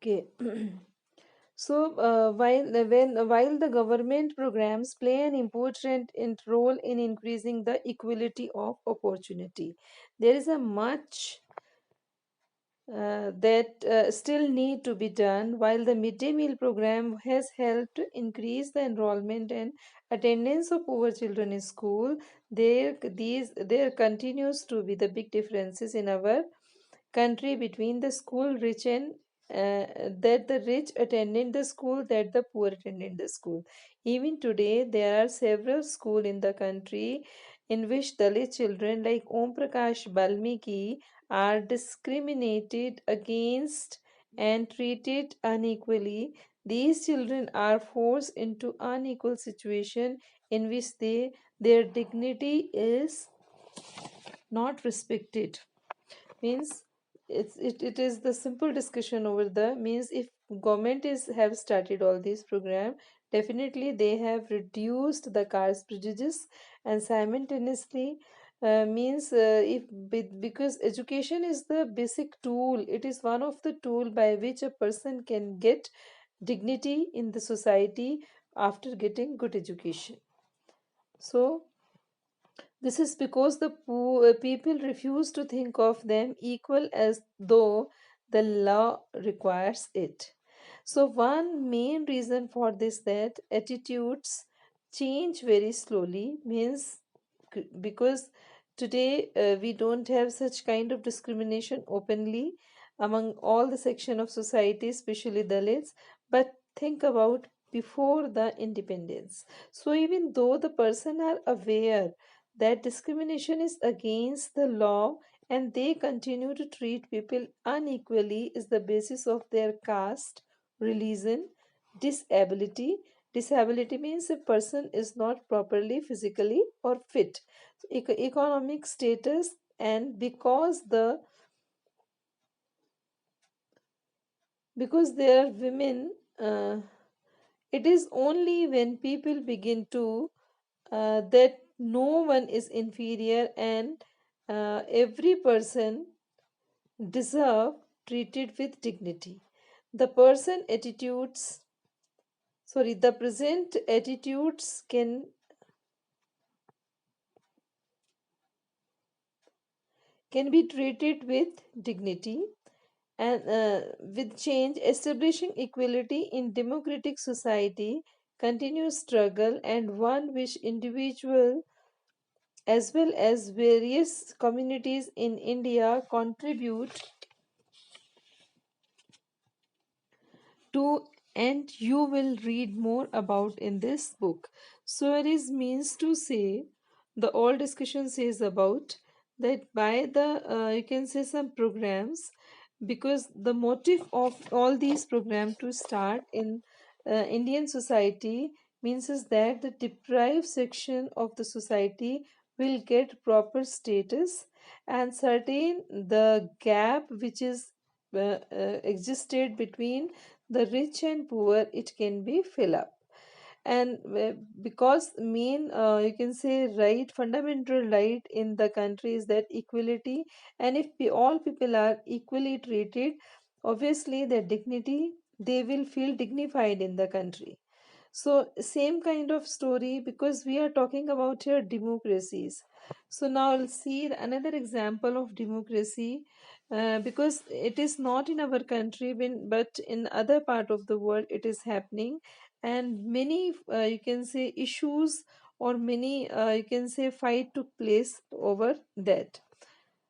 Okay. So, while the government programs play an important role in increasing the equality of opportunity, there is a much that still need to be done. While the midday meal program has helped increase the enrollment and attendance of poor children in school, there continues to be the big differences in our country between the school rich and that the rich attended the school, that the poor attended the school. Even today there are several schools in the country in which Dalit children like Om Prakash Balmiki are discriminated against and treated unequally. These children are forced into unequal situation in which their dignity is not respected. Means it is the simple discussion over the means if government is have started all these program, definitely they have reduced the caste prejudice and simultaneously means if because education is the basic tool, it is one of the tool by which a person can get dignity in the society after getting good education. So this is because the poor people refuse to think of them equal as though the law requires it. So one main reason for this that attitudes change very slowly means because today we don't have such kind of discrimination openly among all the section of society, especially Dalits. But think about before the independence. So even though the person are aware that discrimination is against the law and they continue to treat people unequally is the basis of their caste, religion, disability. Disability means a person is not properly physically or fit. So, economic status, and because there are women, it is only when people begin to that no one is inferior and every person deserve treated with dignity. The person attitudes, sorry, the present attitudes can be treated with dignity and with change establishing equality in democratic society continuous struggle and one which individual as well as various communities in India contribute to, and you will read more about in this book. So it is means to say the all discussion says about that by the you can say some programs, because the motive of all these programs to start in Indian society means is that the deprived section of the society will get proper status and certain the gap which is existed between the rich and poor, it can be fill up. And because main you can say right, fundamental right in the country is that equality, and if all people are equally treated, obviously their dignity, they will feel dignified in the country. So same kind of story, because we are talking about here democracies. So now I'll see another example of democracy, because it is not in our country but in other part of the world it is happening, and many you can say issues or many you can say fight took place over that.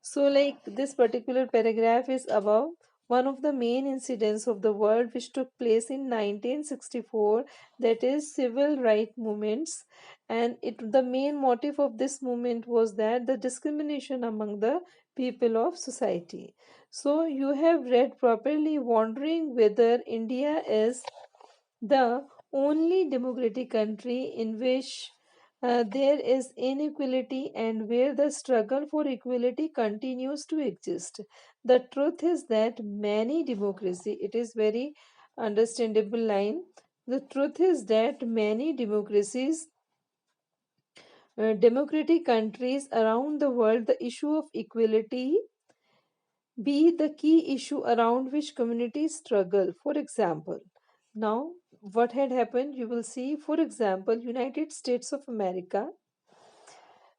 So, like this particular paragraph is about one of the main incidents of the world which took place in 1964, that is civil right movements. And the main motive of this movement was that the discrimination among the people of society. So, you have read properly, wondering whether India is the only democratic country in which there is inequality and where the struggle for equality continues to exist. The truth is that many democracy, it is very understandable line. The truth is that many democracies, democratic countries around the world, the issue of equality be the key issue around which communities struggle. For example, now what had happened, you will see, for example, United States of America.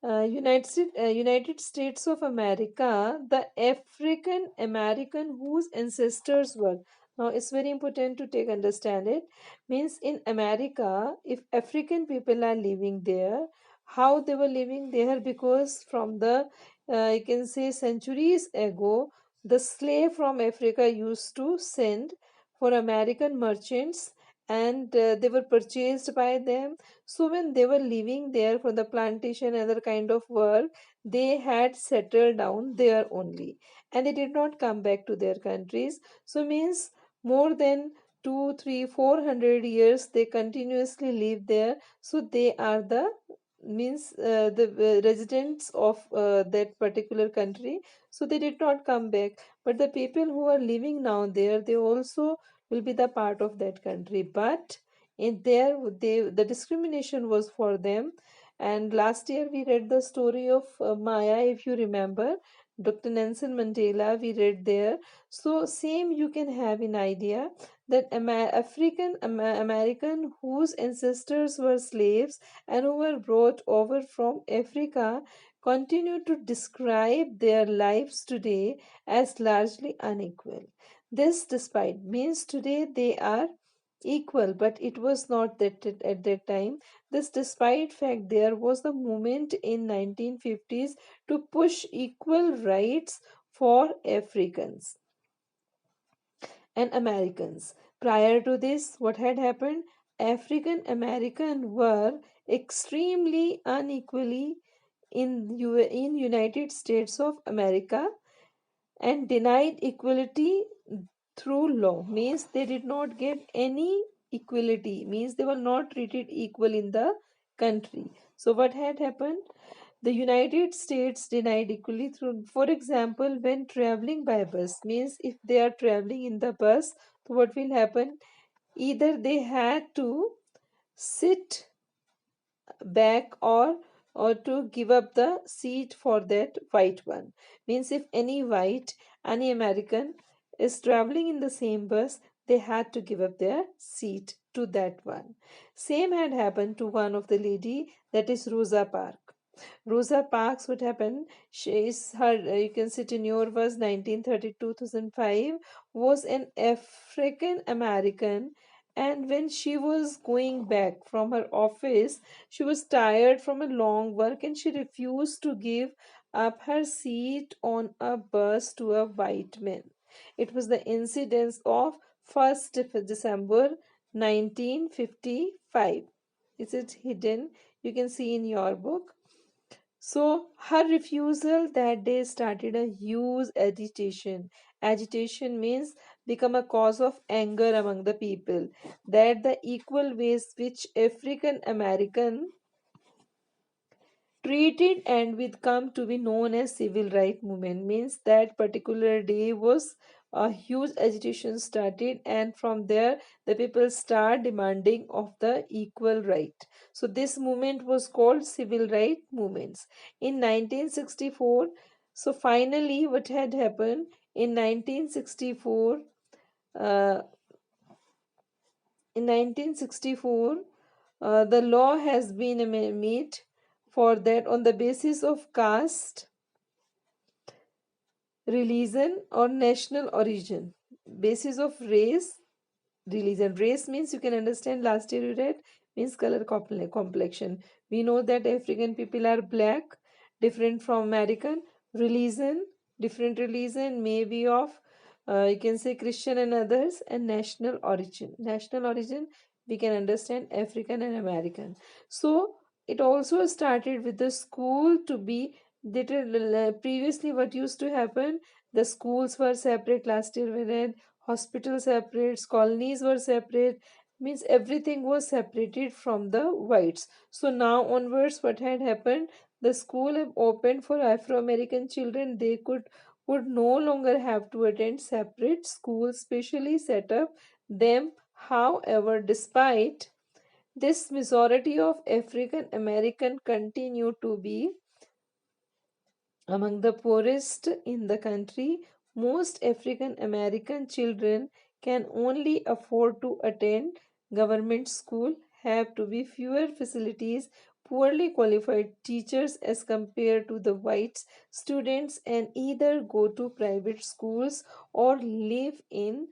United States of America, the African American whose ancestors were. Now, it's very important to take understand it. Means in America, if African people are living there, how they were living there, because from the you can say centuries ago, the slave from Africa used to send for American merchants, and they were purchased by them. So when they were living there for the plantation and other kind of work, they had settled down there only, and they did not come back to their countries. So means more than 2, 3, 400 years they continuously live there. So they are the means the residents of that particular country. So they did not come back. But the people who are living now there, they also will be the part of that country. But in there the discrimination was for them. And last year we read the story of Maya, if you remember, Dr. Nelson Mandela, we read there. So same you can have an idea that American whose ancestors were slaves and who were brought over from Africa continue to describe their lives today as largely unequal. This despite means today they are equal, but it was not that at that time. This despite fact there was the movement in 1950s to push equal rights for Africans and Americans. Prior to this, what had happened? African American were extremely unequally in United States of America and denied equality through law. Means they did not get any equality, means they were not treated equal in the country. So what had happened? The United States denied equally through, for example, when traveling by bus, means if they are traveling in the bus, so what will happen? Either they had to sit back, or to give up the seat for that white one. Means if any American is traveling in the same bus, they had to give up their seat to that one. Same had happened to one of the lady, that is Rosa Parks. Rosa Parks, what happened? She is her, you can see tenure was 1932 2005, was an African American. And when she was going back from her office, she was tired from a long work and she refused to give up her seat on a bus to a white man. It was the incident of 1st December 1955. Is it hidden? You can see in your book. So her refusal that day started a huge agitation. Agitation means become a cause of anger among the people, that the equal ways which African American treated and with come to be known as civil right movement. Means that particular day was a huge agitation started, and from there the people start demanding of the equal right. So this movement was called civil right movements in 1964. So finally what had happened in 1964, uh, in 1964, the law has been made for that on the basis of caste, religion, or national origin. Basis of race, religion. Race means you can understand, last year you read, means color complexion. We know that African people are black, different from American. Religion, different religion, maybe of you can say Christian and others. And national origin. National origin, we can understand African and American. So it also started with the school to be previously what used to happen, the schools were separate, last year we read, hospitals separate, colonies were separate, means everything was separated from the whites. So now onwards what had happened, the school have opened for Afro American children. They could no longer have to attend separate schools specially set up them. However, despite this, majority of African American continue to be among the poorest in the country. most African American children can only afford to attend government school, have to be fewer facilities, poorly qualified teachers as compared to the white students, and either go to private schools or live in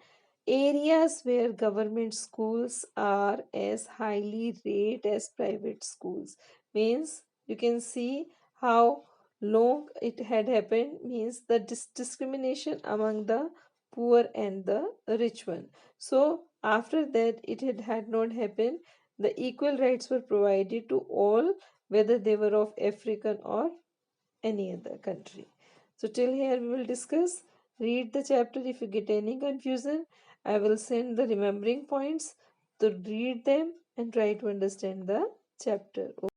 areas where government schools are as highly rated as private schools. Means you can see how long it had happened, means the discrimination among the poor and the rich one. So after that it had not happened, the equal rights were provided to all, whether they were of African or any other country. So till here we will discuss. Read the chapter. If you get any confusion, I will send the remembering points to read them and try to understand the chapter.